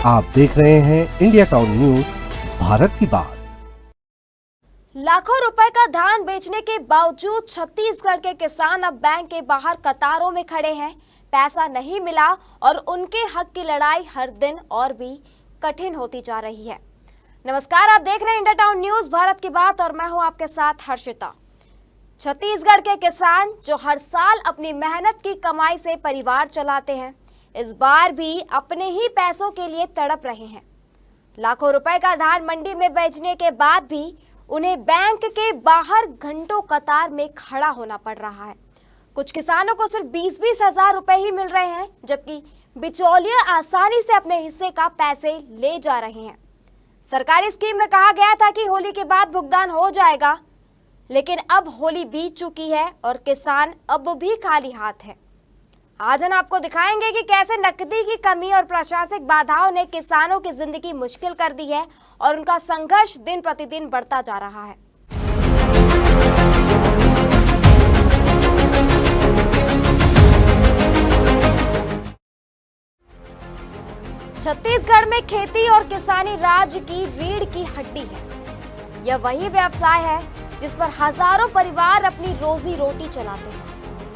आप देख रहे हैं इंडिया टाउन न्यूज, भारत की बात। लाखों रुपए का धान बेचने के बावजूद छत्तीसगढ़ के किसान अब बैंक के बाहर कतारों में खड़े हैं। पैसा नहीं मिला और उनके हक की लड़ाई हर दिन और भी कठिन होती जा रही है। नमस्कार, आप देख रहे हैं इंडिया टाउन न्यूज, भारत की बात और मैं हूं आपके साथ हर्षिता। छत्तीसगढ़ के किसान जो हर साल अपनी मेहनत की कमाई से परिवार चलाते हैं, इस बार भी अपने ही पैसों के लिए तड़प रहे हैं। लाखों रुपए का धान मंडी में बेचने के बाद भी उन्हें बैंक के बाहर घंटों कतार में खड़ा होना पड़ रहा है। कुछ किसानों को सिर्फ 20-20 हजार रुपए ही मिल रहे हैं, जबकि बिचौलिए आसानी से अपने हिस्से का पैसे ले जा रहे हैं। सरकारी स्कीम में कहा गया था कि होली के बाद भुगतान हो जाएगा, लेकिन अब होली बीत चुकी है और किसान अब भी खाली हाथ है। आज हम आपको दिखाएंगे कि कैसे नकदी की कमी और प्रशासनिक बाधाओं ने किसानों की जिंदगी मुश्किल कर दी है और उनका संघर्ष दिन प्रतिदिन बढ़ता जा रहा है। छत्तीसगढ़ में खेती और किसानी राज्य की रीढ़ की हड्डी है। यह वही व्यवसाय है जिस पर हजारों परिवार अपनी रोजी रोटी चलाते हैं।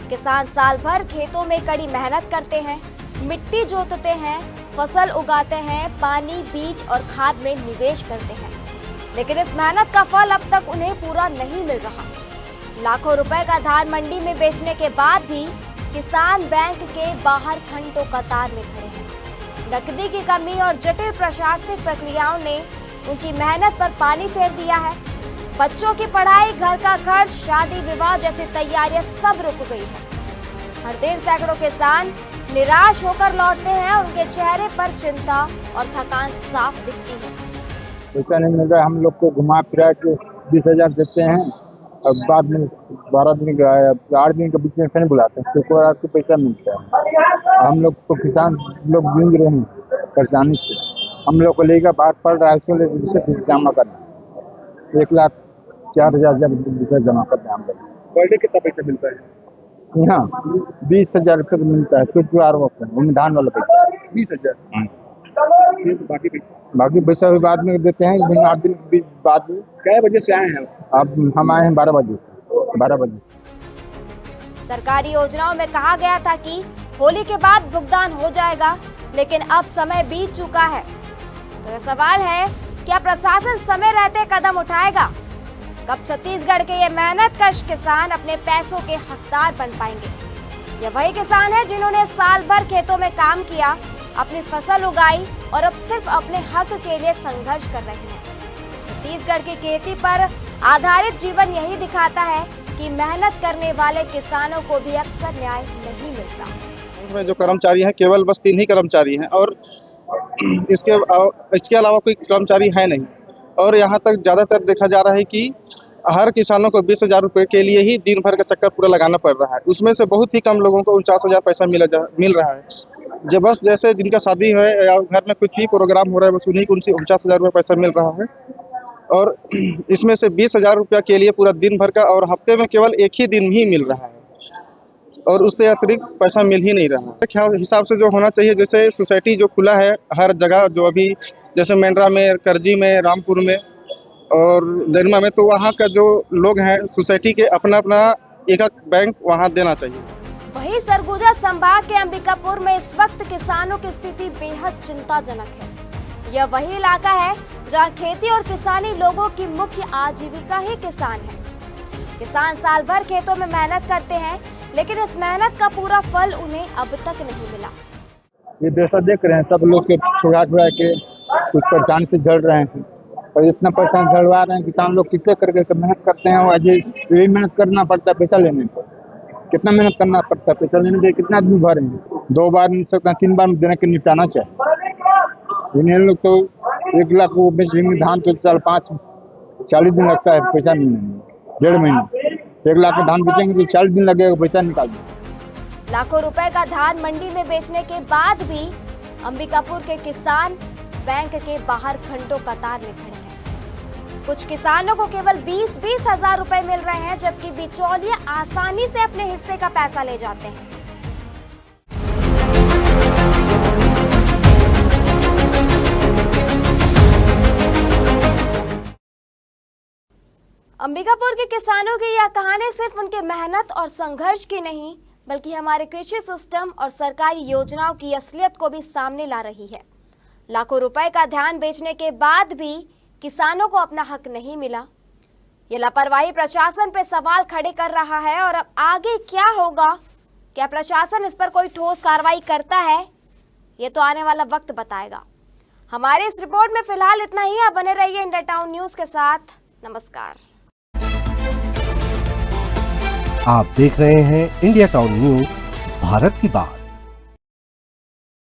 किसान साल भर खेतों में कड़ी मेहनत करते हैं, मिट्टी जोतते हैं, फसल उगाते हैं, पानी, बीज और खाद में निवेश करते हैं, लेकिन इस मेहनत का फल अब तक उन्हें पूरा नहीं मिल रहा। लाखों रुपए का धान मंडी में बेचने के बाद भी किसान बैंक के बाहर घंटों कतार में खड़े हैं। नकदी की कमी और जटिल प्रशासनिक प्रक्रियाओं ने उनकी मेहनत पर पानी फेर दिया है। बच्चों की पढ़ाई, घर का खर्च, शादी विवाह जैसी तैयारियां सब रुक गई है। हर दिन सैकड़ों किसान निराश होकर लौटते हैं और उनके चेहरे पर चिंता और थकान साफ दिखती है। पैसा नहीं मिल रहा, हम लोग को घुमा फिरा के 20,000 देते हैं और बाद में 12 दिन का 8 दिन के बीच में फिर बुलाते हैं, तो आपको पैसा मिलता है। हम लोग को किसान लोग जूझ रहे हैं परेशानी से। हम लोग को लेकर बाहर पड़ रहा है, इसलिए जमा करना 1,04,000 जमा करते हैं। हम लोग पर डे कितना पैसा मिलता है? यहाँ 20,000 रुपये तो मिलता है, कुछ धान वाला पैसा 20,000। बाकी पैसा भी बाद में देते हैं, 8 दिन बाद में। कै बजे से आए हैं? अब हम आए हैं 12 बजे। सरकारी योजनाओं में कहा गया था कि होली के बाद भुगतान हो जाएगा, लेकिन अब समय बीत चुका है। तो यह सवाल है, क्या प्रशासन समय रहते कदम उठाएगा? कब छत्तीसगढ़ के ये मेहनतकश किसान अपने पैसों के हकदार बन पाएंगे? ये वही किसान है जिन्होंने साल भर खेतों में काम किया, अपनी फसल उगाई और अब सिर्फ अपने हक के लिए संघर्ष कर रहे हैं। छत्तीसगढ़ की खेती पर आधारित जीवन यही दिखाता है कि मेहनत करने वाले किसानों को भी अक्सर न्याय नहीं मिलता। जो कर्मचारी हैं केवल बस 3 ही कर्मचारी हैं और इसके अलावा कोई कर्मचारी है नहीं। और यहाँ तक ज़्यादातर देखा जा रहा है कि हर किसानों को 20,000 रुपये के लिए ही दिन भर का चक्कर पूरा लगाना पड़ रहा है। उसमें से बहुत ही कम लोगों को 49,000 पैसा मिल रहा है। जब बस जैसे जिनका शादी है या घर में कुछ भी प्रोग्राम हो रहा है, बस उन्हीं को 49,000 रुपये पैसा मिल रहा है। और इसमें से 20,000 रुपया के लिए पूरा दिन भर का और हफ्ते में केवल एक ही दिन ही मिल रहा है और उससे अतिरिक्त पैसा मिल ही नहीं रहा है। क्या हिसाब से जो होना चाहिए, जैसे सोसाइटी जो खुला है हर जगह, जो अभी जैसे मेंड्रा में, करजी में, रामपुर में और दरमा में, तो वहाँ का जो लोग हैं सोसाइटी के अपना एक बैंक वहाँ देना चाहिए। वहीं सरगुजा संभाग के अंबिकापुर में इस वक्त किसानों की स्थिति बेहद चिंताजनक है। यह वही इलाका है जहाँ खेती और किसानी लोगों की मुख्य आजीविका ही किसान है। किसान साल भर खेतों में मेहनत करते हैं, लेकिन इस मेहनत का पूरा फल उन्हें अब तक नहीं मिला। ये दशा देख रहे हैं, सब लोग के छुड़ा के कुछ परेशानी से झड़ रहे हैं और इतना परेशान झड़वा रहे हैं। किसान लोग कितने करके मेहनत करते हैं, आज यही मेहनत करना पड़ता है पैसा लेने पर। कितना मेहनत करना पड़ता है पैसा लेने के, कितना आदमी भरे हैं। 2 बार मिल सकता है, 3 बार देने के निपटाना चाहिए। इन्हें लोग तो 1 लाख को बेचेंगे धान, तो साल 40 दिन लगता है पैसा मिलने में, 1.5 महीने। 1 लाख का धान बेचेंगे तो 40 दिन लगेगा पैसा निकाल देंगे। लाखों रुपए का धान मंडी में बेचने के बाद भी अंबिकापुर के किसान बैंक के बाहर घंटों कतार में खड़े हैं। कुछ किसानों को केवल 20-20 हजार रुपए मिल रहे हैं, जबकि बिचौलिए आसानी से अपने हिस्से का पैसा ले जाते हैं। के किसानों की यह कहानी सिर्फ उनके मेहनत और संघर्ष की नहीं, बल्कि हमारे कृषि सिस्टम और सरकारी योजनाओं की असलियत को भी सामने ला रही है। लाखों रुपए का धान बेचने के बाद भी किसानों को अपना हक नहीं मिला। ये लापरवाही प्रशासन पे सवाल खड़े कर रहा है और अब आगे क्या होगा? क्या प्रशासन इस पर कोई ठोस कार्रवाई करता है? ये तो आने वाला वक्त बताएगा। हमारे इस रिपोर्ट में फिलहाल इतना ही। आप बने रहिए इंडिया टाउन न्यूज के साथ। नमस्कार। आप देख रहे हैं इंडिया टाउन न्यूज, भारत की बात।